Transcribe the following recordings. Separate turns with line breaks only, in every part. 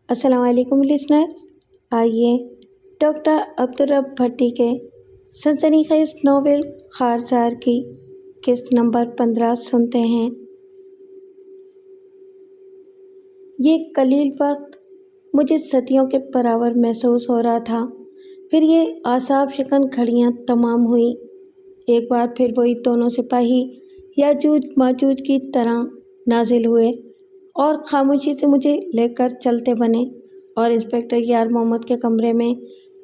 السلام علیکم لسنرز، آئیے ڈاکٹر عبدالرب بھٹی کے سنسنی خیز ناول خارزار کی قسط نمبر 15 سنتے ہیں۔ یہ قلیل وقت مجھے صدیوں کے برابر محسوس ہو رہا تھا۔ پھر یہ اعصاب شکن گھڑیاں تمام ہوئیں۔ ایک بار پھر وہی دونوں سپاہی یاجوج ماجوج کی طرح نازل ہوئے اور خاموشی سے مجھے لے کر چلتے بنے اور انسپکٹر یار محمد کے کمرے میں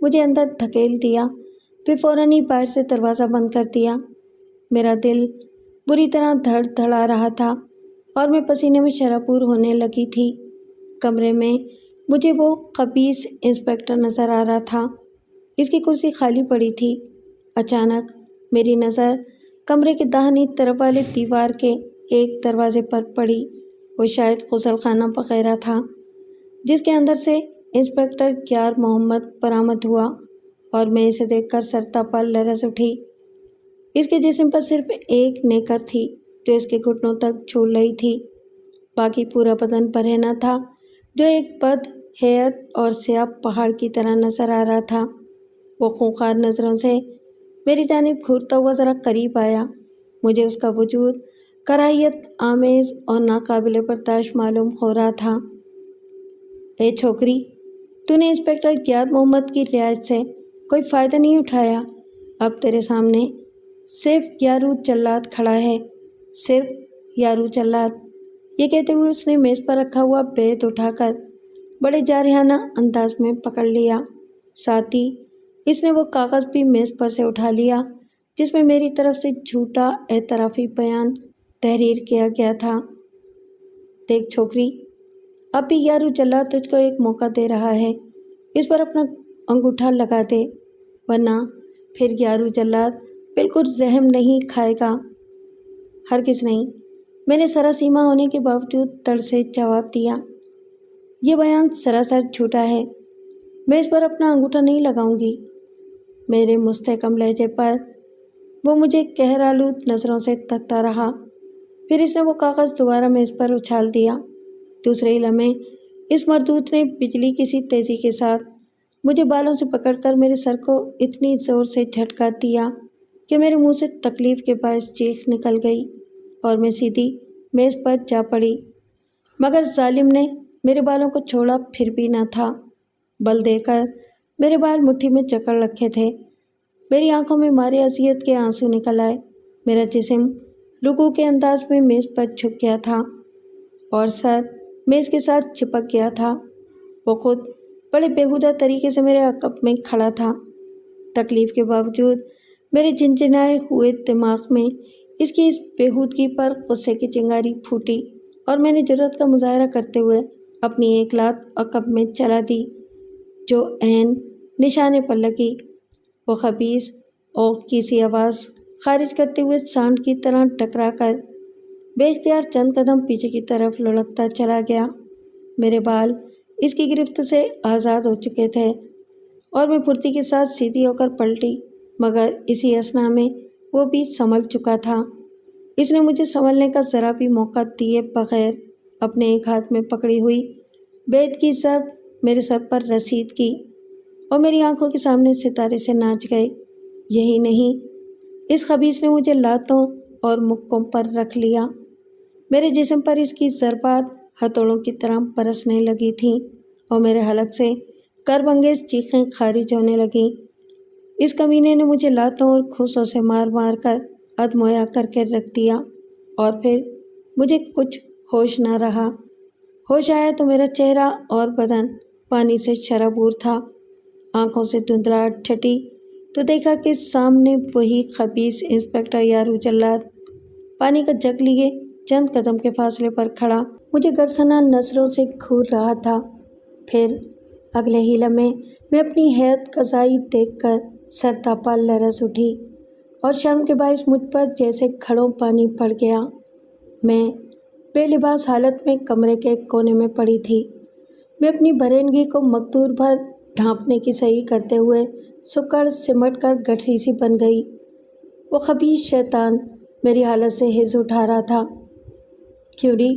مجھے اندر دھکیل دیا۔ پھر فوراً ہی باہر سے دروازہ بند کر دیا۔ میرا دل بری طرح دھڑ دھڑا رہا تھا اور میں پسینے میں شرابور ہونے لگی تھی۔ کمرے میں مجھے وہ خبیث انسپکٹر نظر آ رہا تھا۔ اس کی کرسی خالی پڑی تھی۔ اچانک میری نظر کمرے کے داہنی طرف والے دیوار کے ایک دروازے پر پڑی۔ وہ شاید غسل خانہ وغیرہ تھا جس کے اندر سے انسپکٹر یار محمد برآمد ہوا، اور میں اسے دیکھ کر سرتاپا لرز اٹھی۔ اس کے جسم پر صرف ایک نیکر تھی جو اس کے گھٹنوں تک جھول رہی تھی، باقی پورا بدن برہنہ تھا جو ایک بد ہیئت اور سیاہ پہاڑ کی طرح نظر آ رہا تھا۔ وہ خونخوار نظروں سے میری جانب گھورتا ہوا ذرا قریب آیا۔ مجھے اس کا وجود کراہیت آمیز اور ناقابل برداشت معلوم ہو رہا تھا۔ اے چھوکری، تو نے انسپکٹر یار محمد کی رعایت سے کوئی فائدہ نہیں اٹھایا۔ اب تیرے سامنے صرف یارو جلاد کھڑا ہے، صرف یارو جلاد۔ یہ کہتے ہوئے اس نے میز پر رکھا ہوا بیت اٹھا کر بڑے جارحانہ انداز میں پکڑ لیا۔ ساتھ ہی اس نے وہ کاغذ بھی میز پر سے اٹھا لیا جس میں میری طرف سے جھوٹا اعترافی بیان تحریر کیا گیا تھا۔ دیکھ چھوکری، اب بھی یارو جلاد تجھ کو ایک موقع دے رہا ہے، اس پر اپنا انگوٹھا لگا دے، ورنہ پھر یارو جلاد بالکل رحم نہیں کھائے گا۔ ہرگز نہیں، میں نے سراسیما ہونے کے باوجود تڑ سے جواب دیا۔ یہ بیان سراسر جھوٹا ہے، میں اس پر اپنا انگوٹھا نہیں لگاؤں گی۔ میرے مستحکم لہجے پر وہ مجھے قہرآلود نظروں سے تکتا رہا۔ پھر اس نے وہ کاغذ دوبارہ میز پر اچھال دیا۔ دوسرے ہی لمحے اس مردود نے بجلی کی سی تیزی کے ساتھ مجھے بالوں سے پکڑ کر میرے سر کو اتنی زور سے جھٹکا دیا کہ میرے منہ سے تکلیف کے باعث چیخ نکل گئی اور میں سیدھی میز پر جا پڑی۔ مگر ظالم نے میرے بالوں کو چھوڑا پھر بھی نہ تھا۔ بل دے کر میرے بال مٹھی میں جکڑ رکھے تھے۔ میری آنکھوں میں مارے اذیت کے آنسو نکل آئے۔ میرا جسم رکوع کے انداز میں میز پر جھک گیا تھا اور سر میز کے ساتھ چپک گیا تھا۔ وہ خود بڑے بیہودہ طریقے سے میرے عقب میں کھڑا تھا۔ تکلیف کے باوجود میرے جھنجھنائے ہوئے دماغ میں اس کی اس بیہودگی پر غصے کی چنگاری پھوٹی اور میں نے جرأت کا مظاہرہ کرتے ہوئے اپنی ایک لات عقب میں چلا دی جو عین نشانے پر لگی۔ وہ خبیث اوق کی سی آواز خارج کرتے ہوئے سانڈ کی طرح ٹکرا کر بے اختیار چند قدم پیچھے کی طرف لڑکتا چلا گیا۔ میرے بال اس کی گرفت سے آزاد ہو چکے تھے اور میں پھرتی کے ساتھ سیدھی ہو کر پلٹی، مگر اسی اثنا میں وہ بھی سنبھل چکا تھا۔ اس نے مجھے سنبھلنے کا ذرا بھی موقع دیے بغیر اپنے ایک ہاتھ میں پکڑی ہوئی بیت کی ضرب میرے سر پر رسید کی اور میری آنکھوں کے سامنے ستارے سے ناچ گئے۔ یہی نہیں، اس خبیث نے مجھے لاتوں اور مکوں پر رکھ لیا۔ میرے جسم پر اس کی ضربات ہتھوڑوں کی طرح برسنے لگی تھیں اور میرے حلق سے کرب انگیز چیخیں خارج ہونے لگیں۔ اس کمینے نے مجھے لاتوں اور گھوسوں سے مار مار کر ادمویا کر کے رکھ دیا اور پھر مجھے کچھ ہوش نہ رہا۔ ہوش آیا تو میرا چہرہ اور بدن پانی سے شرابور تھا۔ آنکھوں سے دھندلاہٹ چھٹی تو دیکھا کہ سامنے وہی خبیث انسپکٹر یارو جلاد پانی کا جگ لیے چند قدم کے فاصلے پر کھڑا مجھے گرسنہ نظروں سے گھور رہا تھا۔ پھر اگلے ہی لمحے میں اپنی ہیئت قضائی دیکھ کر سرتاپا لرز اٹھی اور شرم کے باعث مجھ پر جیسے گھڑوں پانی پڑ گیا۔ میں بے لباس حالت میں کمرے کے کونے میں پڑی تھی۔ میں اپنی برہنگی کو مقدور بھر ڈھانپنے کی صحیح کرتے ہوئے سکڑ سمٹ کر گٹھری سی بن گئی۔ وہ خبیث شیطان میری حالت سے ہز اٹھا رہا تھا۔ کیوں ری،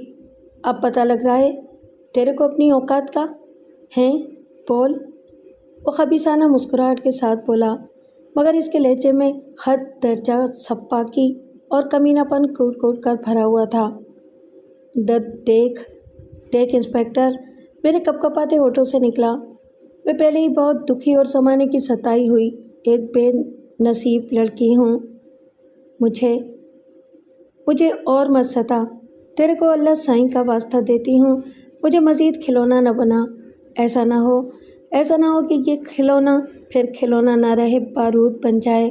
اب پتہ لگ رہا ہے تیرے کو اپنی اوقات کا؟ ہیں بول، وہ خبیثانہ مسکراہٹ کے ساتھ بولا، مگر اس کے لہجے میں حد درجہ سپاکی اور کمینہ پن کوٹ کوٹ کر بھرا ہوا تھا۔ دیکھ دیکھ انسپکٹر، میرے کپ کپاتے ہونٹوں سے نکلا۔ میں پہلے ہی بہت دکھی اور زمانے کی ستائی ہوئی ایک بے نصیب لڑکی ہوں۔ مجھے اور مت ستا، تیرے کو اللہ سائیں کا واسطہ دیتی ہوں، مجھے مزید کھلونا نہ بنا۔ ایسا نہ ہو کہ یہ کھلونا پھر کھلونا نہ رہے، بارود بن جائے۔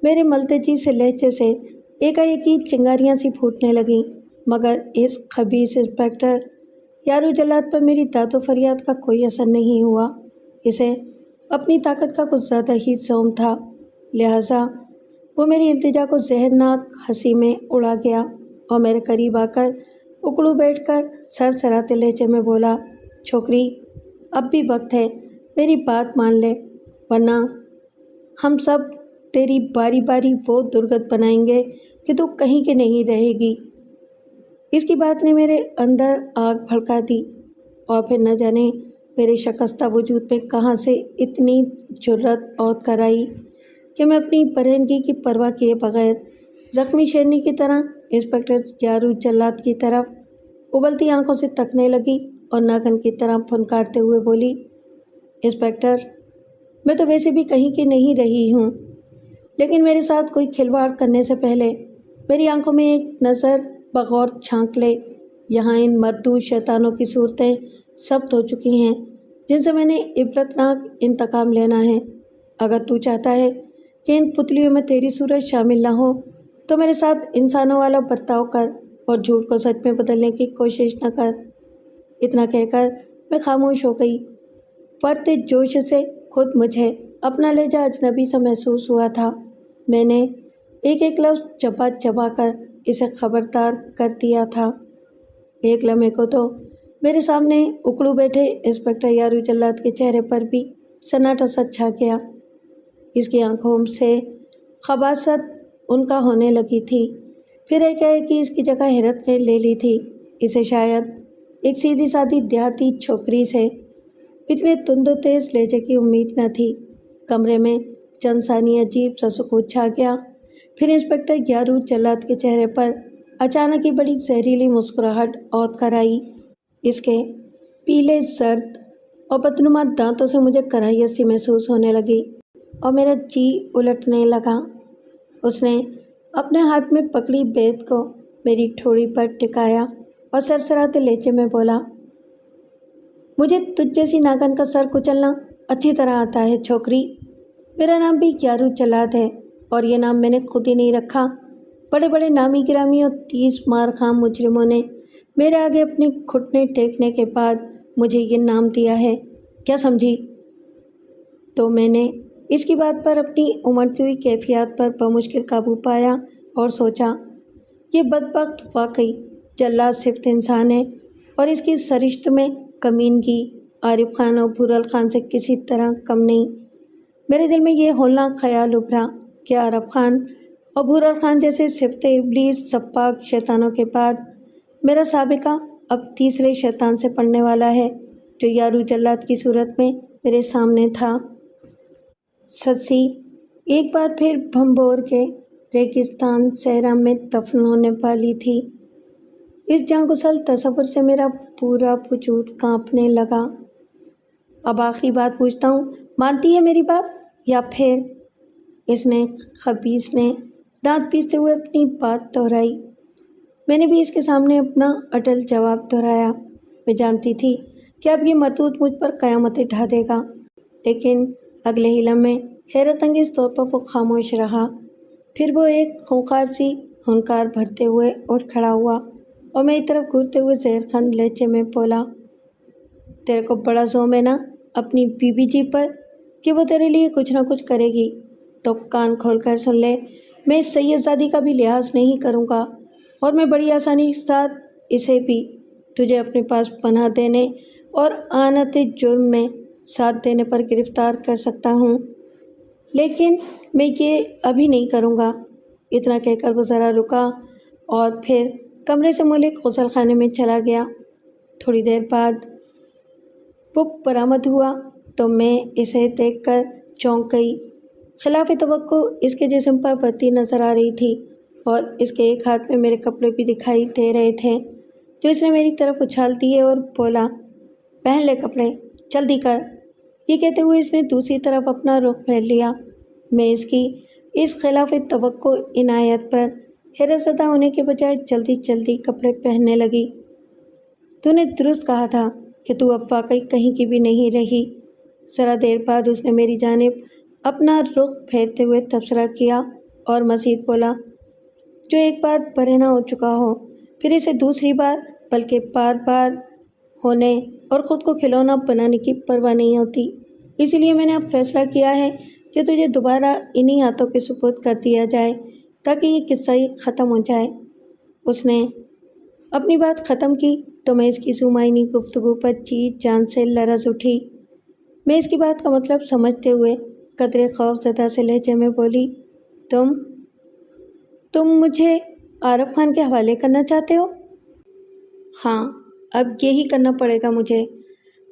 میرے ملتجی سے لہجے سے ایک چنگاریاں سی پھوٹنے لگیں، مگر اس خبیث انسپکٹر یارو جلاد پر میری داد و فریاد کا کوئی اثر نہیں ہوا۔ اسے اپنی طاقت کا کچھ زیادہ ہی زوم تھا، لہٰذا وہ میری التجا کو زہرناک ہنسی میں اڑا گیا اور میرے قریب آ کر اکڑو بیٹھ کر سرسراتے لہجے میں بولا، چھوکری، اب بھی وقت ہے، میری بات مان لے، ورنہ ہم سب تیری باری باری وہ درگت بنائیں گے کہ تو کہیں کے نہیں رہے گی۔ اس کی بات نے میرے اندر آگ بھڑکا دی اور پھر نہ جانے میرے شکستہ وجود میں کہاں سے اتنی جرأت عود کر آئی کہ میں اپنی برہنگی کی پرواہ کیے بغیر زخمی شیرنی کی طرح انسپکٹر یارو جلاد کی طرف ابلتی آنکھوں سے تکنے لگی اور ناخن کی طرح پھنکارتے ہوئے بولی، انسپکٹر، میں تو ویسے بھی کہیں کی نہیں رہی ہوں، لیکن میرے ساتھ کوئی کھلواڑ کرنے سے پہلے میری آنکھوں میں ایک نظر بغور جھانک لے۔ یہاں ان مردود شیطانوں کی صورتیں ثبت ہو چکی ہیں جن سے میں نے عبرتناک انتقام لینا ہے۔ اگر تو چاہتا ہے کہ ان پتلیوں میں تیری صورت شامل نہ ہو تو میرے ساتھ انسانوں والا برتاؤ کر اور جھوٹ کو سچ میں بدلنے کی کوشش نہ کر۔ اتنا کہہ کر میں خاموش ہو گئی۔ فرتے جوش سے خود مجھے اپنا لہجہ اجنبی سا محسوس ہوا تھا۔ میں نے ایک لفظ چبا چبا کر اسے خبردار کر دیا تھا۔ ایک لمحے کو تو میرے سامنے اکڑو بیٹھے انسپکٹر یارو جلاد کے چہرے پر بھی سناٹا سا چھا گیا۔ اس کی آنکھوں سے خباثت ان کا ہونے لگی تھی، پھر کہ اس کی جگہ حیرت نے لے لی تھی۔ اسے شاید ایک سیدھی سادی دیہاتی چھوکری سے اتنے تند و تیز لہجے کی امید نہ تھی۔ کمرے میں چند ثانیے عجیب سا سکوت چھا گیا، پھر انسپکٹر یارو جلاد کے چہرے پر اچانک ہی بڑی زہریلی مسکراہٹ عود کر آئی۔ اس کے پیلے زرد اور بدنما دانتوں سے مجھے کراہیت سی محسوس ہونے لگی اور میرا جی الٹنے لگا۔ اس نے اپنے ہاتھ میں پکڑی بیت کو میری ٹھوڑی پر ٹکایا اور سرسراتے لہجے میں بولا، مجھے تجھ جیسی ناگن کا سر کچلنا اچھی طرح آتا ہے چھوکری۔ میرا نام بھی یارو جلاد ہے اور یہ نام میں نے خود ہی نہیں رکھا، بڑے بڑے نامی گرامی اور 30 مار خام مجرموں نے میرے آگے اپنے گھٹنے ٹیکنے کے بعد مجھے یہ نام دیا ہے، کیا سمجھی؟ تو میں نے اس کی بات پر اپنی امڑتی ہوئی کیفیات پر بمشکل قابو پایا اور سوچا، یہ بدبخت واقعی جلاد صفت انسان ہے اور اس کی سرشت میں کمینگی عارف خان اور بھورل خان سے کسی طرح کم نہیں۔ میرے دل میں یہ ہولناک خیال ابھرا کہ عارف خان اور بھورل خان جیسے صفت ابلیس سپاک شیطانوں کے بعد میرا سابقہ اب تیسرے شیطان سے پڑنے والا ہے جو یارو جلاد کی صورت میں میرے سامنے تھا۔ سچی ایک بار پھر بھمبور کے ریگستان صحرا میں دفن ہونے والی تھی۔ اس جاں گسل تصور سے میرا پورا وجود کانپنے لگا۔ اب آخری بات پوچھتا ہوں، مانتی ہے میری بات یا پھر؟ اس نے خبیث نے دانت پیستے ہوئے اپنی بات دہرائی۔ میں نے بھی اس کے سامنے اپنا اٹل جواب دہرایا۔ میں جانتی تھی کہ اب یہ مردود مجھ پر قیامتیں ڈھا دے گا، لیکن اگلے ہی لمحے حیرت انگیز طور پر وہ خاموش رہا۔ پھر وہ ایک خونخوار سی ہنکار بھرتے ہوئے اٹھ کھڑا ہوا اور میری طرف گھورتے ہوئے زہرخند لہجے میں بولا، تیرے کو بڑا زوم ہے نا اپنی بی بی جی پر کہ وہ تیرے لیے کچھ نہ کچھ کرے گی، تو کان کھول کر سن لے، میں اس سیدزادی کا بھی لحاظ نہیں کروں گا اور میں بڑی آسانی کے ساتھ اسے بھی تجھے اپنے پاس پناہ دینے اور آنت جرم میں ساتھ دینے پر گرفتار کر سکتا ہوں، لیکن میں یہ ابھی نہیں کروں گا۔ اتنا کہہ کر وہ ذرا رکا اور پھر کمرے سے ملک غسل خانے میں چلا گیا۔ تھوڑی دیر بعد وہ برآمد ہوا تو میں اسے دیکھ کر چونک گئی۔ خلاف توقع اس کے جسم پر بتی نظر آ رہی تھی اور اس کے ایک ہاتھ میں میرے کپڑے بھی دکھائی دے رہے تھے جو اس نے میری طرف اچھال دیے اور بولا، پہن لے کپڑے، جلدی کر۔ یہ کہتے ہوئے اس نے دوسری طرف اپنا رخ پھیر لیا۔ میں اس کی اس خلاف توقع عنایت پر حیرت زدہ ہونے کے بجائے جلدی جلدی کپڑے پہننے لگی۔ تو نے درست کہا تھا کہ تو اب واقعی کہیں کی بھی نہیں رہی۔ ذرا دیر بعد اس نے میری جانب اپنا رخ پھیرتے ہوئے تبصرہ کیا اور مزید بولا، جو ایک بار برہنہ ہو چکا ہو پھر اسے دوسری بار بلکہ بار بار ہونے اور خود کو کھلونا بنانے کی پرواہ نہیں ہوتی۔ اسی لیے میں نے اب فیصلہ کیا ہے کہ تجھے دوبارہ انہی ہاتھوں کے سپرد کر دیا جائے تاکہ یہ قصہ ہی ختم ہو جائے۔ اس نے اپنی بات ختم کی تو میں اس کی زمینی گفتگو پر جی جان سے لرز اٹھی۔ میں اس کی بات کا مطلب سمجھتے ہوئے قدرے خوف زدہ سے لہجے میں بولی، تم مجھے عارف خان کے حوالے کرنا چاہتے ہو؟ ہاں، اب یہی کرنا پڑے گا مجھے،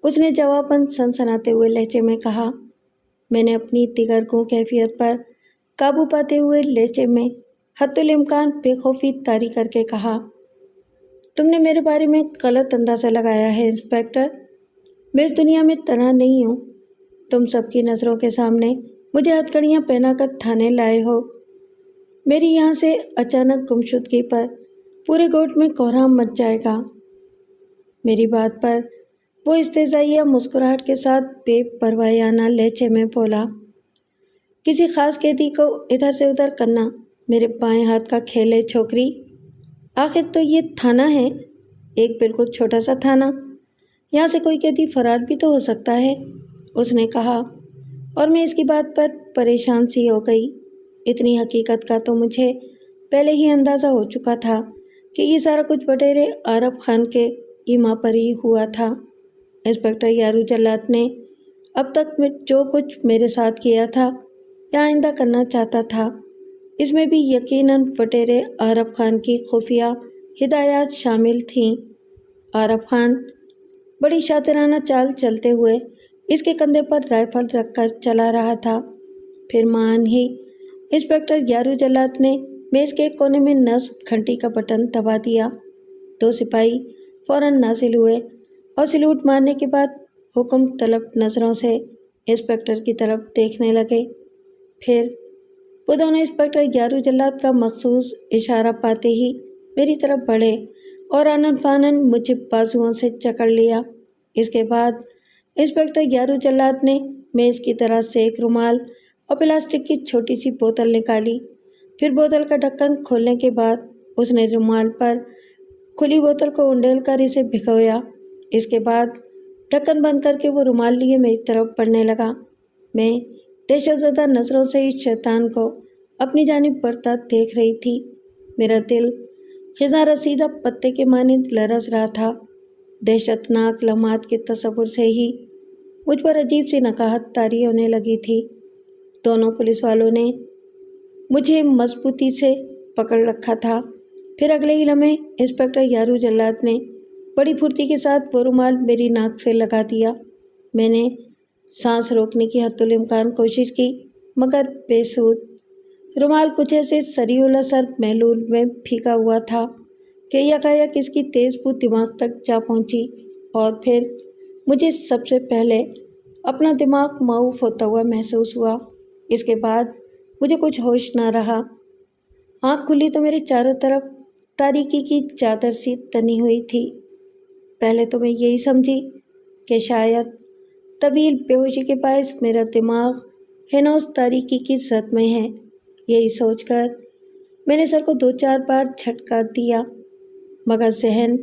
اس نے جواباً سنسناتے ہوئے لہجے میں کہا۔ میں نے اپنی دیگر گوں کیفیت پر قابو پاتے ہوئے لہجے میں حتی الامکان بے خوفی طاری کر کے کہا، تم نے میرے بارے میں غلط اندازہ لگایا ہے انسپکٹر۔ میں اس دنیا میں تنہا نہیں ہوں۔ تم سب کی نظروں کے سامنے مجھے ہتھکڑیاں پہنا کر تھانے لائے ہو۔ میری یہاں سے اچانک گمشدگی پر پورے کوٹ میں کوہرام مچ جائے گا۔ میری بات پر وہ استہزائیہ مسکراہٹ کے ساتھ بے پروایانہ لہجے میں بولا، کسی خاص قیدی کو ادھر سے ادھر کرنا میرے بائیں ہاتھ کا کھیل ہے چھوکری۔ آخر تو یہ تھانہ ہے، ایک بالکل چھوٹا سا تھانہ، یہاں سے کوئی قیدی فرار بھی تو ہو سکتا ہے، اس نے کہا، اور میں اس کی بات پر پریشان سی ہو گئی۔ اتنی حقیقت کا تو مجھے پہلے ہی اندازہ ہو چکا تھا کہ یہ سارا کچھ بٹیرے عارف خان کے ایما پر ہی ہوا تھا۔ انسپکٹر یارو جلات نے اب تک جو کچھ میرے ساتھ کیا تھا یا آئندہ کرنا چاہتا تھا، اس میں بھی یقیناً وٹیرے عارف خان کی خفیہ ہدایات شامل تھیں۔ عارف خان بڑی شاطرانہ چال چلتے ہوئے اس کے کندھے پر رائفل رکھ کر چلا رہا تھا۔ پھر مان ہی انسپکٹر یارو جلات نے میز کے ایک کونے میں نصب گھنٹی کا بٹن دبا دیا۔ 2 سپاہی فوراً نازل ہوئے اور سلوٹ مارنے کے بعد حکم طلب نظروں سے انسپکٹر کی طرف دیکھنے لگے۔ پھر وہ دونوں انسپکٹر یارو جلات کا مخصوص اشارہ پاتے ہی میری طرف بڑھے اور آنن فانن مجھے بازوؤں سے جکڑ لیا۔ اس کے بعد انسپکٹر یارو جلات نے میز کی طرح سے ایک رومال اور پلاسٹک کی چھوٹی سی بوتل نکالی۔ پھر بوتل کا ڈھکن کھولنے کے بعد اس نے رومال پر کھلی بوتل کو انڈیل کر اسے بھگویا۔ اس کے بعد ڈھکن بند کر کے وہ رومال لیے میری طرف بڑھنے لگا۔ میں دہشت زدہ نظروں سے اس شیطان کو اپنی جانب بڑھتا دیکھ رہی تھی۔ میرا دل خزاں رسیدہ پتے کے مانند لرز رہا تھا۔ دہشت ناک لمحات کے تصور سے ہی مجھ پر عجیب سی نکاہت طاری ہونے لگی تھی۔ دونوں پولیس والوں نے مجھے مضبوطی سے پکڑ رکھا تھا۔ پھر اگلے ہی لمحے انسپکٹر یارو جلات نے بڑی پھرتی کے ساتھ وہ رومال میری ناک سے لگا دیا۔ میں نے سانس روکنے کی حتی الامکان کوشش کی مگر بے سود۔ رومال کچھ ایسے سریع الاثر محلول میں بھیگا ہوا تھا کہ یکایک اس کی تیز بو دماغ تک جا پہنچی اور پھر مجھے سب سے پہلے اپنا دماغ معاف ہوتا ہوا محسوس ہوا۔ اس کے بعد مجھے کچھ ہوش نہ رہا۔ آنکھ کھلی تو میرے چاروں طرف تاریکی کی چادر سی تنی ہوئی تھی۔ پہلے تو میں یہی سمجھی کہ شاید طویل بے ہوشی کے باعث میرا دماغ ہنوز تاریکی کی زد میں ہے۔ یہی سوچ کر میں نے سر کو 2-4 بار جھٹکا دیا مگر ذہن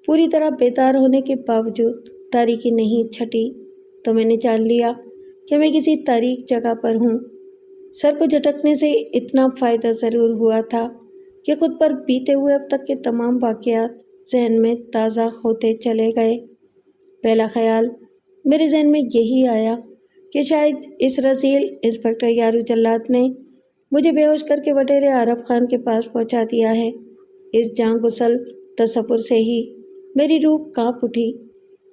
پوری طرح بیدار ہونے کے باوجود تاریکی نہیں چھٹی تو میں نے جان لیا کہ میں کسی تاریک جگہ پر ہوں۔ سر کو جھٹکنے سے اتنا فائدہ ضرور ہوا تھا کہ خود پر بیتے ہوئے اب تک کے تمام واقعات ذہن میں تازہ ہوتے چلے گئے۔ پہلا خیال میرے ذہن میں یہی آیا کہ شاید اس رذیل انسپکٹر یارو جلات نے مجھے بے ہوش کر کے وٹیرے عارف خان کے پاس پہنچا دیا ہے۔ اس جاں گسل تصور سے ہی میری روح کانپ اٹھی۔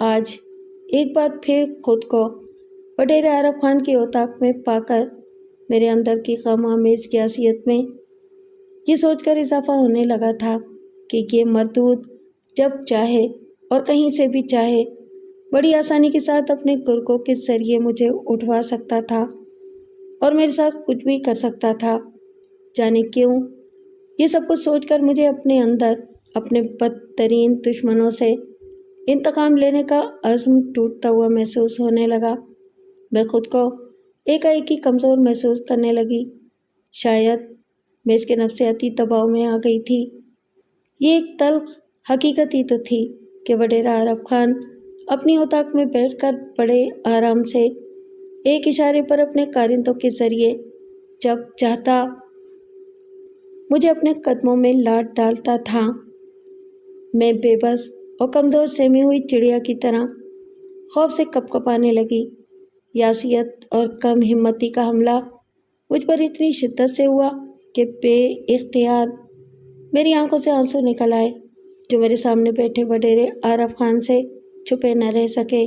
آج ایک بار پھر خود کو وڈیرہ عارف خان کی اوطاق میں پا کر میرے اندر کی غم آمیز گیاسیت میں یہ سوچ کر اضافہ ہونے لگا تھا کہ یہ مردود جب چاہے اور کہیں سے بھی چاہے بڑی آسانی کے ساتھ اپنے گرگوں کے ذریعے مجھے اٹھوا سکتا تھا اور میرے ساتھ کچھ بھی کر سکتا تھا۔ جانے کیوں یہ سب کچھ سوچ کر مجھے اپنے اندر اپنے بدترین دشمنوں سے انتقام لینے کا عزم ٹوٹتا ہوا محسوس ہونے لگا۔ میں خود کو ایک کمزور محسوس کرنے لگی۔ شاید میں اس کے نفسیاتی دباؤ میں آ گئی تھی۔ یہ ایک تلخ حقیقت ہی تو تھی کہ وڈیرہ عارف خان اپنی اوطاق میں بیٹھ کر بڑے آرام سے ایک اشارے پر اپنے کارندوں کے ذریعے جب چاہتا مجھے اپنے قدموں میں لاٹ ڈالتا تھا۔ میں بے بس اور کمزور سہمی ہوئی چڑیا کی طرح خوف سے کپ کپانے لگی۔ یاسیت اور کم ہمتی کا حملہ مجھ پر اتنی شدت سے ہوا کہ بے اختیار میری آنکھوں سے آنسو نکل آئے جو میرے سامنے بیٹھے وڈیرے عارف خان سے چھپے نہ رہ سکے،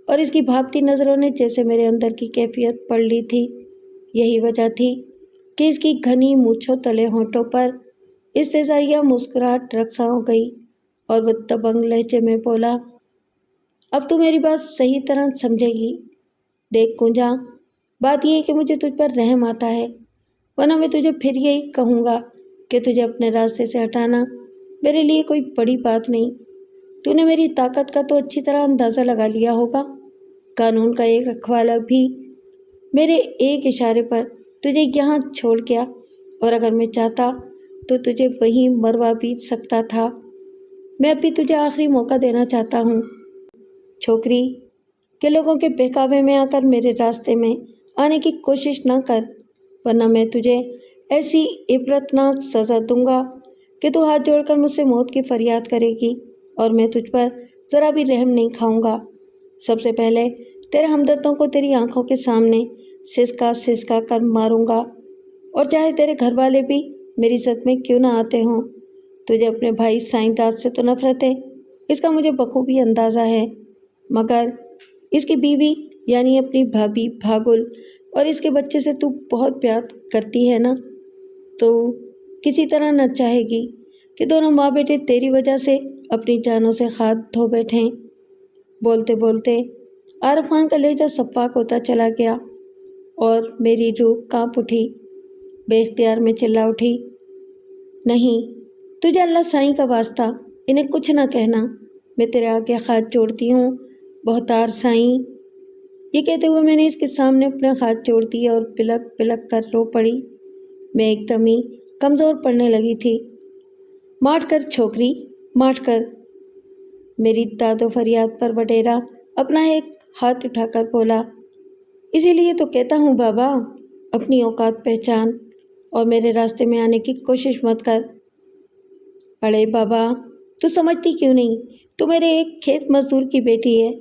اور اس کی بھاپتی نظروں نے جیسے میرے اندر کی کیفیت پڑھ لی تھی۔ یہی وجہ تھی کہ اس کی گھنی مونچھوں تلے ہونٹوں پر استہزائیہ مسکراہٹ رقصاں ہو گئی اور وہ دبنگ لہجے میں بولا، اب تو میری بات صحیح طرح سمجھے گی۔ دیکھ کنجا، بات یہ ہے کہ مجھے تجھ پر رحم آتا ہے، ورنہ میں تجھے پھر یہی کہوں گا کہ تجھے اپنے راستے سے ہٹانا میرے لیے کوئی بڑی بات نہیں۔ تو نے میری طاقت کا تو اچھی طرح اندازہ لگا لیا ہوگا۔ قانون کا ایک رکھوالا بھی میرے ایک اشارے پر تجھے یہاں چھوڑ گیا، اور اگر میں چاہتا تو تجھے وہیں مروا بھی سکتا تھا۔ میں اب بھی تجھے آخری موقع دینا چاہتا ہوں چھوکری، کہ لوگوں کے بہکاوے میں آ کر میرے راستے میں آنے کی کوشش نہ کر، ورنہ میں تجھے ایسی عبرتناک سزا دوں گا کہ تو ہاتھ جوڑ کر مجھ سے موت کی فریاد کرے گی، اور میں تجھ پر ذرا بھی رحم نہیں کھاؤں گا۔ سب سے پہلے تیرے ہمدردوں کو تیری آنکھوں کے سامنے سسکا کر ماروں گا، اور چاہے تیرے گھر والے بھی میری زد میں کیوں نہ آتے ہوں۔ تجھے اپنے بھائی سائیں داس سے تو نفرت ہے، اس کا مجھے بخوبی اندازہ ہے، مگر اس کی بیوی یعنی اپنی بھابھی بھاگل اور اس کے بچے سے تو بہت پیار کرتی ہے نا، تو کسی طرح نہ چاہے گی کہ دونوں ماں بیٹے تیری وجہ سے اپنی جانوں سے ہاتھ دھو بیٹھیں۔ بولتے بولتے عارف خان کا لہجہ سپاک ہوتا چلا گیا اور میری روح کانپ اٹھی۔ بے اختیار میں چلا اٹھی، نہیں، تجھے اللہ سائیں کا واسطہ انہیں کچھ نہ کہنا، میں تیرے آگے ہاتھ جوڑتی ہوں بہتار سائیں۔ یہ کہتے ہوئے میں نے اس کے سامنے اپنے ہاتھ جوڑ دیے اور بلک بلک کر رو پڑی۔ میں ایک دم ہی کمزور پڑنے لگی تھی۔ ماٹ کر چھوکری، ماٹ کر، میری داد و فریاد پر وڈیرا اپنا ایک ہاتھ اٹھا کر بولا، اسی لیے تو کہتا ہوں بابا، اپنی اوقات پہچان اور میرے راستے میں آنے کی کوشش مت کر۔ اڑے بابا، تو سمجھتی کیوں نہیں؟ تو میرے ایک کھیت مزدور کی بیٹی ہے،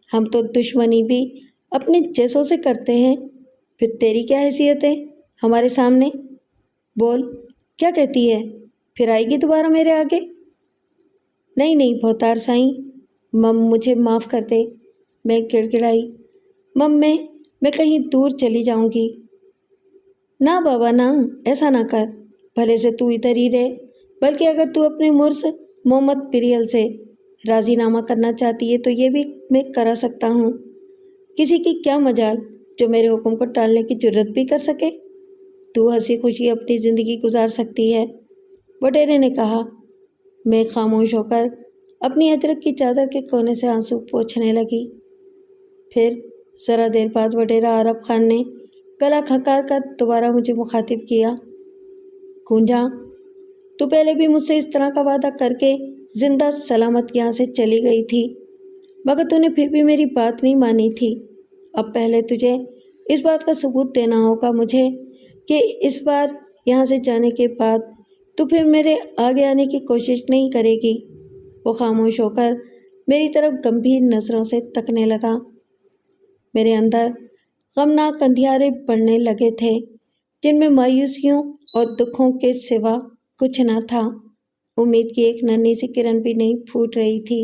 ہم تو دشمنی بھی اپنے جیسوں سے کرتے ہیں، پھر تیری کیا حیثیت ہے ہمارے سامنے؟ بول، کیا کہتی ہے؟ پھر آئے گی دوبارہ میرے آگے؟ نہیں بہتار سائیں، مجھے معاف کر دے، میں گڑ گڑائی۔ میں کہیں دور چلی جاؤں گی۔ نہ بابا نہ، ایسا نہ کر، بھلے سے تو ادھر ہی رہ، بلکہ اگر تو اپنے مرس محمد پریل سے راضی نامہ کرنا چاہتی ہے تو یہ بھی میں کرا سکتا ہوں۔ کسی کی کیا مجال جو میرے حکم کو ٹالنے کی جرت بھی کر سکے؟ تو ہنسی خوشی اپنی زندگی گزار سکتی ہے، وڈیرے نے کہا۔ میں خاموش ہو کر اپنی اجرک کی چادر کے کونے سے آنسو پوچھنے لگی۔ پھر ذرا دیر بعد وڈیرہ عارف خان نے گلا کھنکار کر دوبارہ مجھے مخاطب کیا، گونجا، تو پہلے بھی مجھ سے اس طرح کا وعدہ کر کے زندہ سلامت یہاں سے چلی گئی تھی، مگر تو نے پھر بھی میری بات نہیں مانی تھی۔ اب پہلے تجھے اس بات کا ثبوت دینا ہوگا مجھے کہ اس بار یہاں سے جانے کے بعد تو پھر میرے آگے آنے کی کوشش نہیں کرے گی۔ وہ خاموش ہو کر میری طرف گمبھیر نظروں سے تکنے لگا۔ میرے اندر غمناک اندھیارے بڑھنے لگے تھے جن میں مایوسیوں اور دکھوں کے سوا کچھ نہ تھا۔ امید کی ایک ننھی سی کرن بھی نہیں پھوٹ رہی تھی۔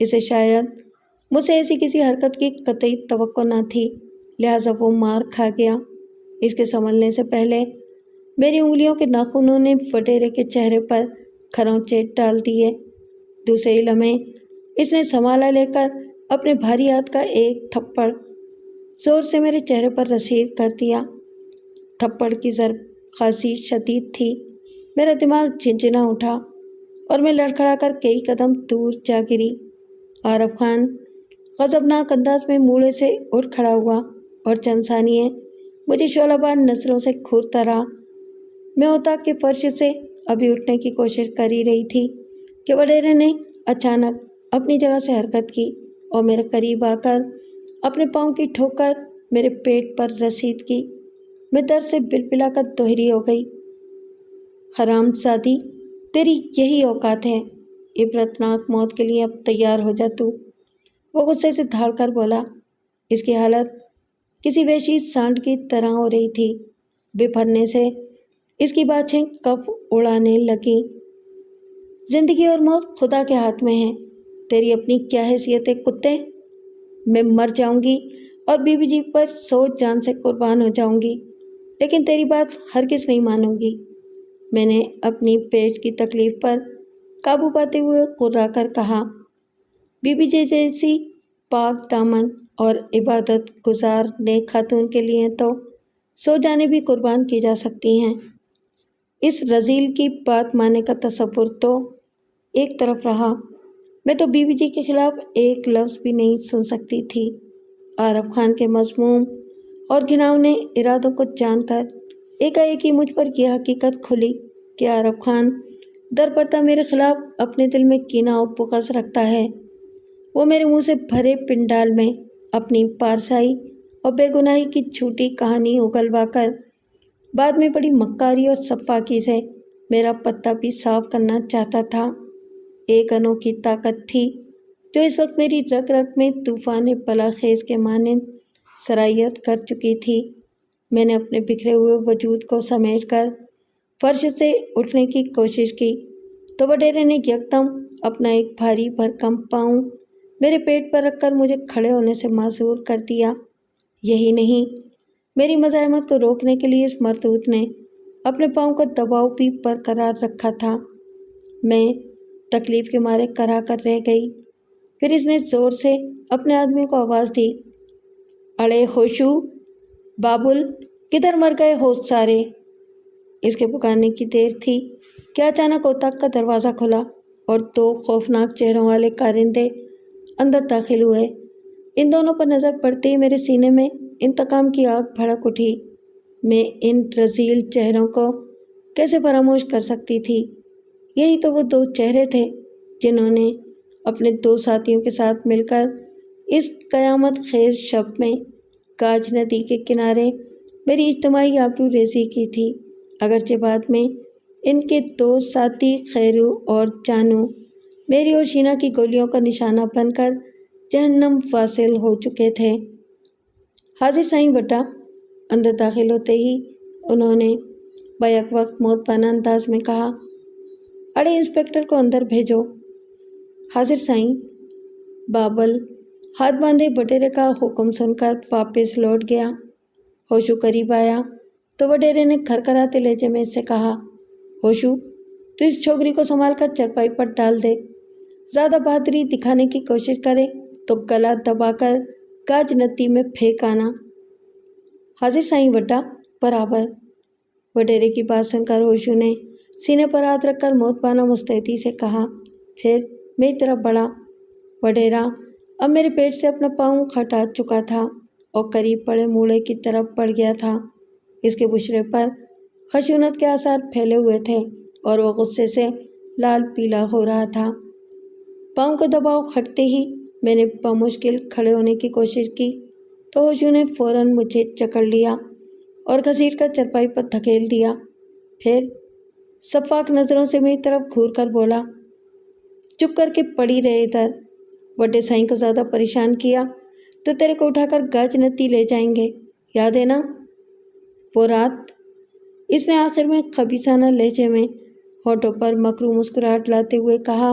اسے شاید مجھ سے ایسی کسی حرکت کی قطعی توقع نہ تھی، لہٰذا وہ مار کھا گیا۔ اس کے سنبھلنے سے پہلے میری انگلیوں کے ناخنوں نے وڈیرے کے چہرے پر کھرونچے ڈال دیے۔ دوسرے لمحے اس نے سنبھالا لے کر اپنے بھاری ہاتھ کا ایک تھپڑ زور سے میرے چہرے پر رسید کر دیا۔ تھپڑ کی ضرب خاصی شدید تھی۔ میرا دماغ جھنجھنا اٹھا اور میں لڑکھڑا کر کئی قدم دور جا گری۔ عارف خان غضبناک انداز میں موڑے سے اٹھ کھڑا ہوا اور چند ثانیے مجھے شعلہ بار نظروں سے گھورتا رہا۔ میں اتاق کے فرش سے ابھی اٹھنے کی کوشش کر ہی رہی تھی کہ وڈیرے نے اچانک اپنی جگہ سے حرکت کی اور میرے قریب آ کر اپنے پاؤں کی ٹھوکر میرے پیٹ پر رسید کی۔ میں درد سے بلبلا کر دوہری ہو گئی۔ حرام زادی، تیری یہی اوقات ہے، عبرتناک موت کے لیے اب تیار ہو جا تو، وہ غصے سے دھاڑ کر بولا۔ اس کی حالت کسی وحشی سانڈ کی طرح ہو رہی تھی۔ بپھرنے سے اس کی باچھیں کف اڑانے لگیں۔ زندگی اور موت خدا کے ہاتھ میں ہے، تیری اپنی کیا حیثیت ہے کتے؟ میں مر جاؤں گی اور بی بی جی پر 100 جان سے قربان ہو جاؤں گی، لیکن تیری بات ہرگز نہیں مانوں گی۔ میں نے اپنی پیٹ کی تکلیف پر قابو پاتے ہوئے غرا کر کہا، بی بی جی جیسی پاک دامن اور عبادت گزار نیک خاتون کے لیے تو 100 جانیں بھی قربان کی جا سکتی ہیں۔ اس رذیل کی بات ماننے کا تصور تو ایک طرف رہا، میں تو بی بی جی کے خلاف ایک لفظ بھی نہیں سن سکتی تھی۔ عارف خان کے مذموم اور گھناؤنے ارادوں کو جان کر ایک ہی مجھ پر یہ حقیقت کھلی کہ عارف خان درپردہ میرے خلاف اپنے دل میں کینہ و بغض رکھتا ہے۔ وہ میرے منہ سے بھرے پنڈال میں اپنی پارسائی اور بے گناہی کی جھوٹی کہانی اگلوا کر بعد میں بڑی مکاری اور سفاکی سے میرا پتہ بھی صاف کرنا چاہتا تھا۔ ایک انوکھی طاقت تھی جو اس وقت میری رگ رگ میں طوفان بلاخیز کے مانند سرایت کر چکی تھی۔ میں نے اپنے بکھرے ہوئے وجود کو سمیٹ کر فرش سے اٹھنے کی کوشش کی تو وڈیرے نے یکدم اپنا ایک بھاری بھرکم پاؤں میرے پیٹ پر رکھ کر مجھے کھڑے ہونے سے معذور کر دیا۔ یہی نہیں، میری مزاحمت کو روکنے کے لیے اس مردود نے اپنے پاؤں کا دباؤ بھی برقرار رکھا تھا۔ میں تکلیف کے مارے کرا کر رہ گئی۔ پھر اس نے زور سے اپنے آدمی کو آواز دی، اڑے ہوشو، بابل، کدھر مر گئے ہو سارے؟ اس کے پکارنے کی دیر تھی کہ اچانک اتاق کا دروازہ کھلا اور 2 خوفناک چہروں والے کارندے اندر داخل ہوئے۔ ان دونوں پر نظر پڑتے ہی میرے سینے میں انتقام کی آگ بھڑک اٹھی۔ میں ان رذیل چہروں کو کیسے فراموش کر سکتی تھی؟ یہی تو وہ 2 چہرے تھے جنہوں نے اپنے 2 ساتھیوں کے ساتھ مل کر اس قیامت خیز شب میں کاج ندی کے کنارے میری اجتماعی آبرو ریزی کی تھی۔ اگرچہ بعد میں ان کے 2 ساتھی خیرو اور جانو میری اور شینا کی گولیوں کا نشانہ بن کر جہنم واصل ہو چکے تھے۔ حاضر سائیں بٹا، اندر داخل ہوتے ہی انہوں نے بیک وقت موت انداز میں کہا، اڑے انسپکٹر کو اندر بھیجو۔ حاضر سائیں۔ بابل ہاتھ باندھے وڈیرے کا حکم سن کر واپس لوٹ گیا۔ ہوشو قریب آیا تو وڈیرے نے کھرکھراتے لہجے میں اس سے کہا، ہوشو، تو اس چھوکری کو سنبھال کر چرپائی پر ڈال دے۔ زیادہ بہادری دکھانے کی کوشش کرے تو گلا دبا کر کاج ندی میں پھینک آنا۔ حاضر سائیں بٹا، برابر۔ وڈیرے کی بات سن کر ہوشو نے سینے پر ہاتھ رکھ کر موتبانہ مستعدی سے کہا، پھر میری طرف بڑھا۔ وڈیرا اب میرے پیٹ سے اپنا پاؤں ہٹا چکا تھا اور قریب پڑے موڑے کی طرف بڑھ گیا تھا۔ اس کے بشرے پر خشونت کے آثار پھیلے ہوئے تھے اور وہ غصے سے لال پیلا ہو رہا تھا۔ پاؤں کا دباؤ ہٹتے ہی میں نے بمشکل کھڑے ہونے کی کوشش کی تو ہوشو نے فوراً مجھے جکڑ لیا اور گھسیٹ کر چرپائی پر دھکیل دیا۔ پھر شفاق نظروں سے میری طرف گھور کر بولا، چپ کر کے پڑی رہے ادھر، بڑے سائیں کو زیادہ پریشان کیا تو تیرے کو اٹھا کر گاج ندی لے جائیں گے، یاد ہے نا وہ رات؟ اس نے آخر میں خبیثانہ لہجے میں ہونٹوں پر مکروہ مسکراہٹ لاتے ہوئے کہا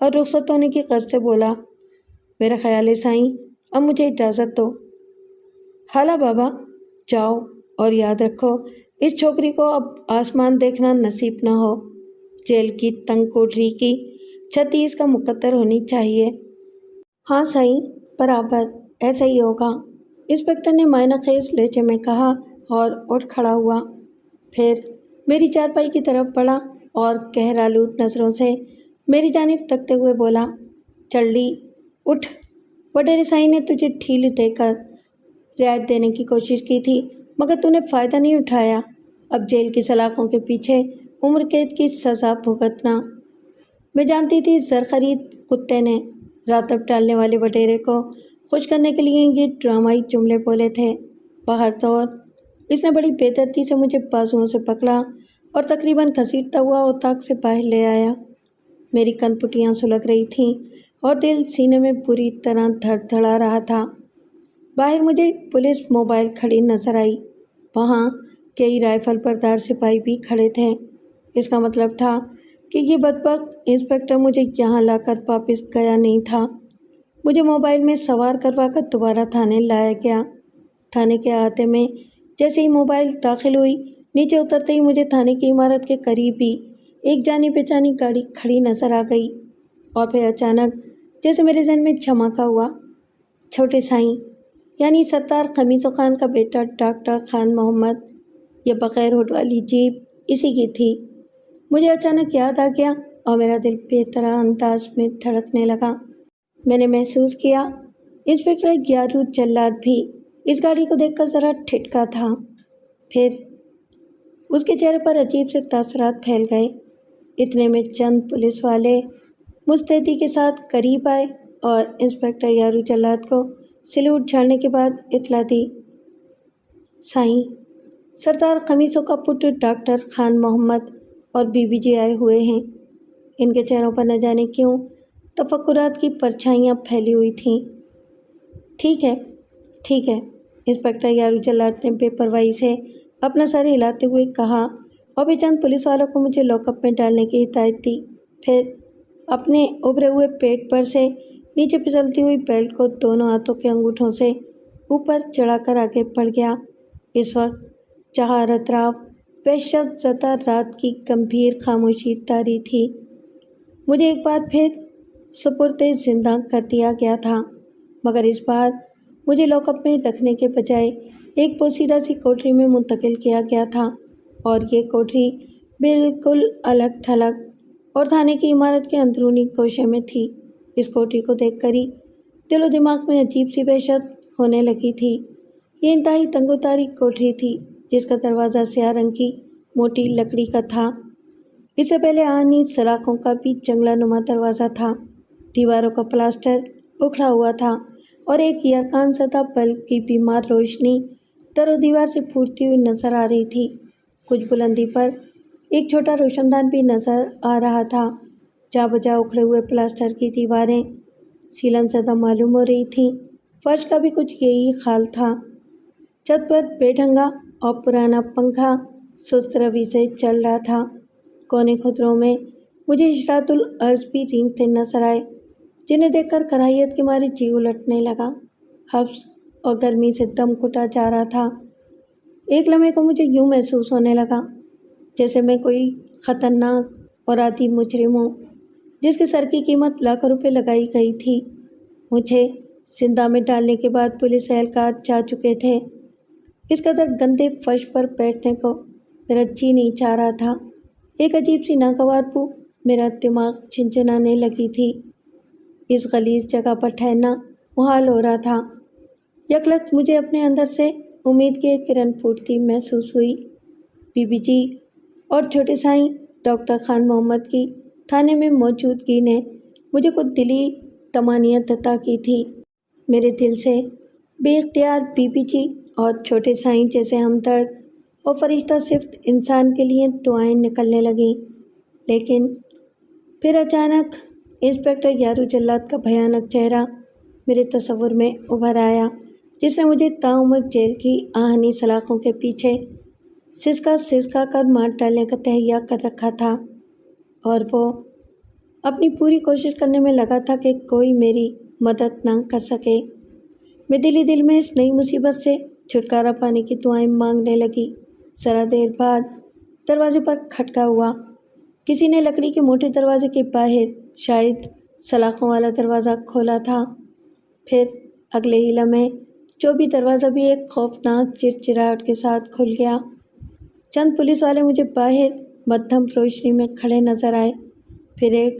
اور رخصت ہونے کی غرض سے بولا، میرا خیال ہے سائیں، اب مجھے اجازت دو۔ حالا بابا، جاؤ، اور یاد رکھو اس چھوکری کو اب آسمان دیکھنا نصیب نہ ہو۔ جیل کی تنگ کوٹری کی چھتی اس کا مقدر ہونی چاہیے۔ ہاں سائیں، برابر ایسا ہی ہوگا، انسپکٹر نے معنی خیز لہجے میں کہا اور اٹھ کھڑا ہوا۔ پھر میری چارپائی کی طرف بڑھا اور کہرآلود نظروں سے میری جانب تکتے ہوئے بولا، چلڈی اٹھ، وڈیرے سائیں نے تجھے ڈھیل دے کر رعایت دینے کی کوشش کی تھی مگر تو نے فائدہ نہیں اٹھایا۔ اب جیل کی سلاخوں کے پیچھے عمر قید کی سزا بھگتنا۔ میں جانتی تھی زر خرید کتے نے راتب ڈالنے والے وڈیرے کو خوش کرنے کے لیے یہ ڈرامائی جملے بولے تھے۔ باہر طور اس نے بڑی بے دردی سے مجھے بازوؤں سے پکڑا اور تقریباً گھسیٹتا ہوا اتاق سے باہر لے آیا۔ میری کن پٹیاں سلگ رہی تھیں اور دل سینے میں بری طرح دھڑدھڑا رہا تھا۔ باہر مجھے پولیس موبائل کھڑی نظر آئی۔ وہاں کئی رائفل بردار سپاہی بھی کھڑے تھے۔ اس کا مطلب تھا کہ یہ بدبخت انسپکٹر مجھے یہاں لا کر واپس گیا نہیں تھا۔ مجھے موبائل میں سوار کروا کر دوبارہ تھانے لایا گیا۔ تھانے کے احاطے میں جیسے ہی موبائل داخل ہوئی، نیچے اترتے ہی مجھے تھانے کی عمارت کے قریب ہی ایک جانی پہچانی گاڑی کھڑی نظر آ گئی، اور پھر اچانک جیسے میرے ذہن میں جھماکا ہوا، چھوٹے سائیں یعنی سردار قمیص خان کا بیٹا ڈاکٹر خان محمد، یہ بغیر ہوڈ والی جیپ اسی کی تھی۔ مجھے اچانک یاد آ گیا اور میرا دل بے طرح انداز میں دھڑکنے لگا۔ میں نے محسوس کیا انسپکٹر یارو جلاد بھی اس گاڑی کو دیکھ کر ذرا ٹھٹکا تھا۔ پھر اس کے چہرے پر عجیب سے تاثرات پھیل گئے۔ اتنے میں چند پولیس والے مستعدی کے ساتھ قریب آئے اور انسپکٹر یارو جلاد کو سیلوٹ جھاڑنے کے بعد اطلاع دی، سائیں، سردار قمیصوں کا پٹ ڈاکٹر خان محمد اور بی بی جی آئے ہوئے ہیں۔ ان کے چہروں پر نہ جانے کیوں تفکرات کی پرچھائیاں پھیلی ہوئی تھیں۔ ٹھیک ہے، ٹھیک ہے، انسپکٹر یارو جلاد نے بے پرواہی سے اپنا سر ہلاتے ہوئے کہا اور بھی چند پولیس والوں کو مجھے لاک اپ میں ڈالنے کی ہدایت دی۔ پھر اپنے ابھرے ہوئے پیٹ پر سے نیچے پھسلتی ہوئی بیلٹ کو دونوں ہاتھوں کے انگوٹھوں سے اوپر چڑھا کر آگے بڑھ گیا۔ اس وقت چہار اطراف وحشت زدہ رات کی گمبھیر خاموشی طاری تھی۔ مجھے ایک بار پھر سپرد زندہ کر دیا گیا تھا، مگر اس بار مجھے لاک اپ میں رکھنے کے بجائے ایک پوشیدہ سی کوٹری میں منتقل کیا گیا تھا، اور یہ کوٹری بالکل الگ تھلگ اور تھانے کی عمارت کے اندرونی گوشے میں تھی۔ اس کوٹری کو دیکھ کر ہی دل و دماغ میں عجیب سی وحشت ہونے لگی تھی۔ یہ انتہائی تنگ و تاریک کوٹری تھی جس کا دروازہ سیاہ رنگ کی موٹی لکڑی کا تھا۔ اس سے پہلے آہنی سلاخوں کا بھی جنگلہ نما دروازہ تھا۔ دیواروں کا پلاسٹر اکھڑا ہوا تھا اور ایک یرقان زدہ بلب کی بیمار روشنی در و دیوار سے پھوٹتی ہوئی نظر آ رہی تھی۔ کچھ بلندی پر ایک چھوٹا روشن دان بھی نظر آ رہا تھا۔ جا بجا اکھڑے ہوئے پلاسٹر کی دیواریں سیلن زدہ معلوم ہو رہی تھیں۔ فرش کا بھی کچھ یہی حال تھا۔ چھت پر بے ڈھنگا اور پرانا پنکھا سست روی سے چل رہا تھا۔ کونے خدروں میں مجھے اشراط العرض بھی رینگتے نظر آئے، جنہیں دیکھ کر کراہیت کے مارے جی الٹنے لگا۔ حبس اور گرمی سے دم گھٹا جا رہا تھا۔ ایک لمحے کو مجھے یوں محسوس ہونے لگا جیسے میں کوئی خطرناک اور عادی مجرم ہوں جس کے سر کی قیمت لاکھوں روپے لگائی گئی تھی۔ مجھے زندہ میں ڈالنے کے بعد پولیس اہلکار جا چکے تھے۔ اس قدر گندے فرش پر بیٹھنے کو میرا جی نہیں چاہ رہا تھا۔ ایک عجیب سی ناگوار بو میرا دماغ جھنجھنانے لگی تھی۔ اس غلیظ جگہ پر ٹھہرنا محال ہو رہا تھا۔ یکلخت مجھے اپنے اندر سے امید کی ایک کرن پھوٹتی محسوس ہوئی۔ بی بی جی اور چھوٹے سائیں ڈاکٹر خان محمد کی تھانے میں موجودگی نے مجھے کچھ دلی طمانینت عطا کی تھی۔ میرے دل سے بے اختیار بی بی جی اور چھوٹے سائیں جیسے ہمدرد اور فرشتہ صفت انسان کے لیے دعائیں نکلنے لگیں۔ لیکن پھر اچانک انسپکٹر یارو جلاد کا بھیانک چہرہ میرے تصور میں ابھر آیا، جس نے مجھے تاعمر جیل کی آہنی سلاخوں کے پیچھے سسکا سسکا کر مار ڈالنے کا تہیہ کر رکھا تھا۔ اور وہ اپنی پوری کوشش کرنے میں لگا تھا کہ کوئی میری مدد نہ کر سکے۔ میں دل میں اس نئی مصیبت سے چھٹکارا پانے کی دعائیں مانگنے لگی۔ ذرا دیر بعد دروازے پر کھٹکا ہوا۔ کسی نے لکڑی کے موٹے دروازے کے باہر شاید سلاخوں والا دروازہ کھولا تھا۔ پھر اگلے ہی لمحے چوبی دروازہ بھی ایک خوفناک چرچراہٹ کے ساتھ کھل گیا۔ چند پولیس والے مجھے باہر مدھم روشنی میں کھڑے نظر آئے۔ پھر ایک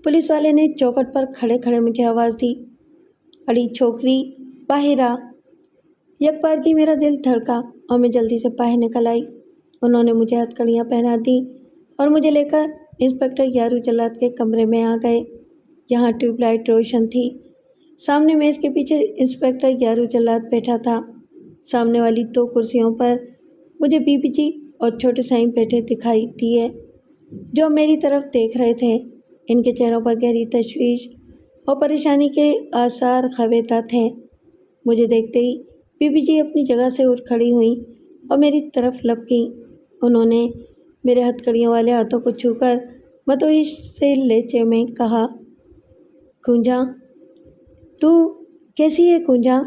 پولیس والے نے چوکھٹ پر کھڑے کھڑے مجھے آواز دی، "اڑی چھوکری، باہر آ"۔ یک بار کی میرا دل دھڑکا اور میں جلدی سے باہر نکل آئی۔ انہوں نے مجھے ہتھ کڑیاں پہنا دیں اور مجھے لے کر انسپکٹر یارو جلاد کے کمرے میں آ گئے۔ یہاں ٹیوب لائٹ روشن تھی۔ سامنے میز کے پیچھے انسپکٹر یارو جلاد بیٹھا تھا۔ سامنے والی 2 کرسیوں پر مجھے بی بی جی اور چھوٹے سائیں بیٹھے دکھائی دیے، جو میری طرف دیکھ رہے تھے۔ ان کے چہروں پر گہری تشویش اور پریشانی کے آثار خاویدہ تھے۔ مجھے دیکھتے ہی بی بی جی اپنی جگہ سے اٹھ کھڑی ہوئیں اور میری طرف لپکیں۔ انہوں نے میرے ہتھ کڑیوں والے ہاتھوں کو چھو کر متوئی سے لہجے میں کہا، "کونجا، تو کیسی ہے کونجا؟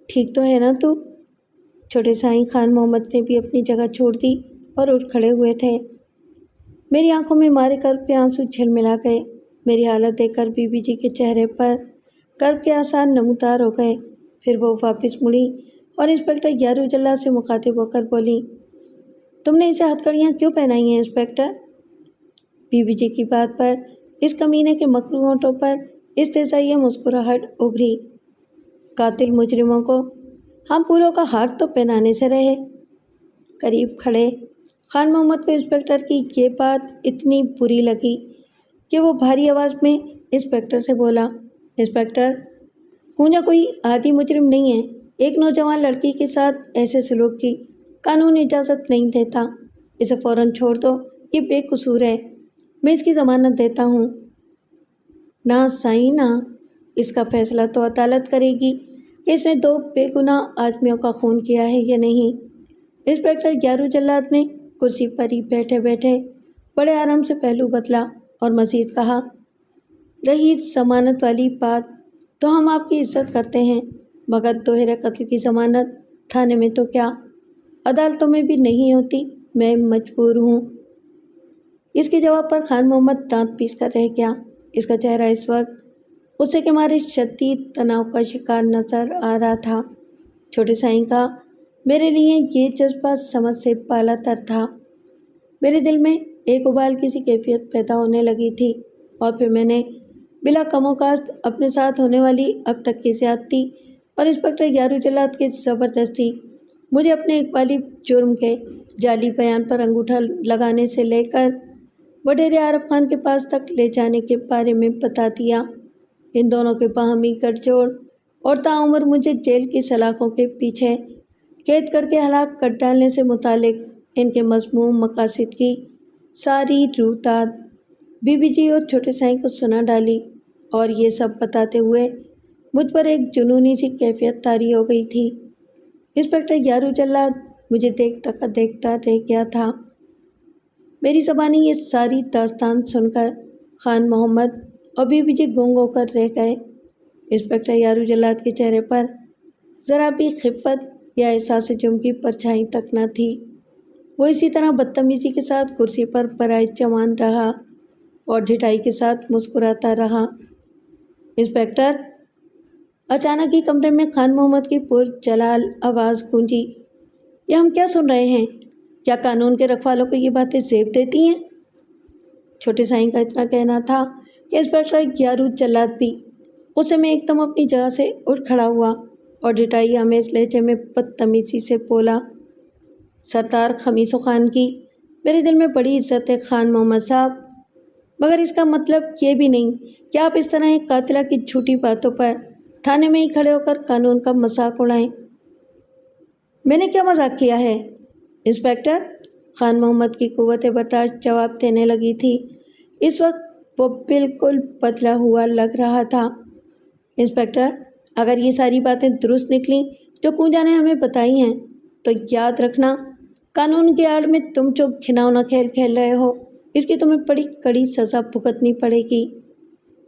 ٹھیک تو ہے نا تو؟" چھوٹے سائیں خان محمد نے بھی اپنی جگہ چھوڑ دی اور اٹھ کھڑے ہوئے تھے۔ میری آنکھوں میں مارے کرب کے آنسو جھلملا گئے۔ میری حالت دیکھ کر بی بی جی کے چہرے پر کرب کے آثار نمودار ہو گئے۔ پھر وہ واپس مڑیں اور انسپکٹر یارو جلاد سے مخاطب ہو کر بولیں، "تم نے اسے ہتھ کڑیاں کیوں پہنائی ہیں انسپکٹر؟" بی بی جی کی بات پر اس کمینے کے مکروہ ہونٹوں پر استحضائیہ مسکراہٹ ابھری۔ "قاتل مجرموں کو ہم پھولوں کا ہار تو پہنانے سے رہے۔" قریب کھڑے خان محمد کو انسپکٹر کی یہ بات اتنی بری لگی کہ وہ بھاری آواز میں انسپکٹر سے بولا، "انسپکٹر، کونجا کوئی عادی مجرم نہیں ہے۔ ایک نوجوان لڑکی کے ساتھ ایسے سلوک کی قانون اجازت نہیں دیتا۔ اسے فوراً چھوڑ دو، یہ بے قصور ہے۔ میں اس کی ضمانت دیتا ہوں۔" "نہ سائیں نہ، اس کا فیصلہ تو عدالت کرے گی کہ اس نے 2 بے گناہ آدمیوں کا خون کیا ہے یا نہیں۔" انسپکٹر یارو جلاد نے کرسی پر ہی بیٹھے بیٹھے بڑے آرام سے پہلو بدلا اور مزید کہا، "رہی ضمانت والی بات تو ہم آپ کی عزت کرتے ہیں، مگر دوہرے قتل کی ضمانت تھانے میں تو کیا، عدالتوں میں بھی نہیں ہوتی۔ میں مجبور ہوں۔" اس کے جواب پر خان محمد دانت پیس کر رہ گیا۔ اس کا چہرہ اس وقت غصے کے مارے شدید تناؤ کا شکار نظر آ رہا تھا۔ چھوٹے سائیں کا میرے لیے یہ جذبہ سمجھ سے بالا تر تھا۔ میرے دل میں ایک ابال کی سی کیفیت پیدا ہونے لگی تھی اور پھر میں نے بلا کم و کاست اپنے ساتھ ہونے والی اب تک کی زیادتی اور انسپکٹر یارو جلاد کے زبردستی مجھے اپنے اقبالی جرم کے جعلی بیان پر انگوٹھا لگانے سے لے کر وڈیرے عارف خان کے پاس تک لے جانے کے بارے میں بتا دیا۔ ان دونوں کے باہمی گٹھ جوڑ اور تاعمر مجھے جیل کی سلاخوں کے پیچھے قید کر کے ہلاک کر ڈالنے سے متعلق ان کے مذموم مقاصد کی ساری روح بی بی جی اور چھوٹے سائیں کو سنا ڈالی، اور یہ سب بتاتے ہوئے مجھ پر ایک جنونی سی کیفیت طاری ہو گئی تھی۔ انسپکٹر یارو جلاد مجھے دیکھتا رہ گیا تھا۔ میری زبانی یہ ساری داستان سن کر خان محمد اور بی بی جی گنگ ہو کر رہ گئے۔ انسپکٹر یارو جلاد کے چہرے پر ذرا بھی خفت یا احساس جرم کی پرچھائی تک نہ تھی۔ وہ اسی طرح بدتمیزی کے ساتھ کرسی پر برائے جمان رہا اور ڈھٹائی کے ساتھ مسکراتا رہا۔ "انسپکٹر!" اچانک ہی کمرے میں خان محمد کی پرجلال آواز گونجی، "یہ ہم کیا سن رہے ہیں؟ کیا قانون کے رکھوالوں کو یہ باتیں زیب دیتی ہیں؟" چھوٹے سائیں کا اتنا کہنا تھا کہ انسپکٹر یارو جلاد بھی غصے میں ایک دم اپنی جگہ سے اٹھ کھڑا ہوا اور ڈھٹائی آمیز لہجے میں بدتمیزی سے بولا، "سردار خمیسو خان کی میرے دل میں بڑی عزت ہے خان محمد صاحب، مگر اس کا مطلب یہ بھی نہیں کہ آپ اس طرح ایک قاتلہ کی جھوٹی باتوں پر تھانے میں ہی کھڑے ہو کر قانون کا مذاق اڑائیں۔" "میں نے کیا مذاق کیا ہے انسپکٹر؟" خان محمد کی قوت برداشت جواب دینے لگی تھی۔ اس وقت وہ بالکل بدلا ہوا لگ رہا تھا۔ "انسپکٹر، اگر یہ ساری باتیں درست نکلیں جو کونجا نے ہمیں بتائی ہیں تو یاد رکھنا، قانون کی آڑ میں تم جو گھناؤنا کھیل کھیل رہے ہو اس کی تمہیں بڑی کڑی سزا بھگتنی پڑے گی۔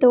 2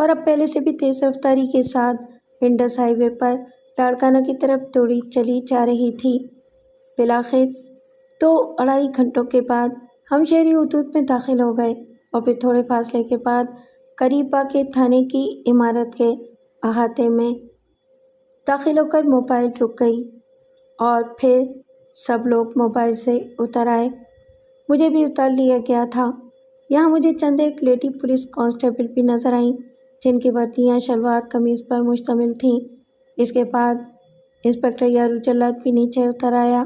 اور اب پہلے سے بھی تیز رفتاری کے ساتھ انڈس ہائی وے پر لاڑکانہ کی طرف دوڑی چلی جا رہی تھی۔ بالآخر 2-2.5 گھنٹوں کے بعد ہم شہری حدود میں داخل ہو گئے اور پھر تھوڑے فاصلے کے بعد قریبا کے تھانے کی عمارت کے احاطے میں داخل ہو کر موبائل رک گئی اور پھر سب لوگ موبائل سے اتر آئے۔ مجھے بھی اتار لیا گیا تھا۔ یہاں مجھے چند ایک لیڈی پولیس کانسٹیبل بھی نظر آئیں جن کی وردیاں شلوار قمیض پر مشتمل تھیں۔ اس کے بعد انسپکٹر یارو جلاد بھی نیچے اتر آیا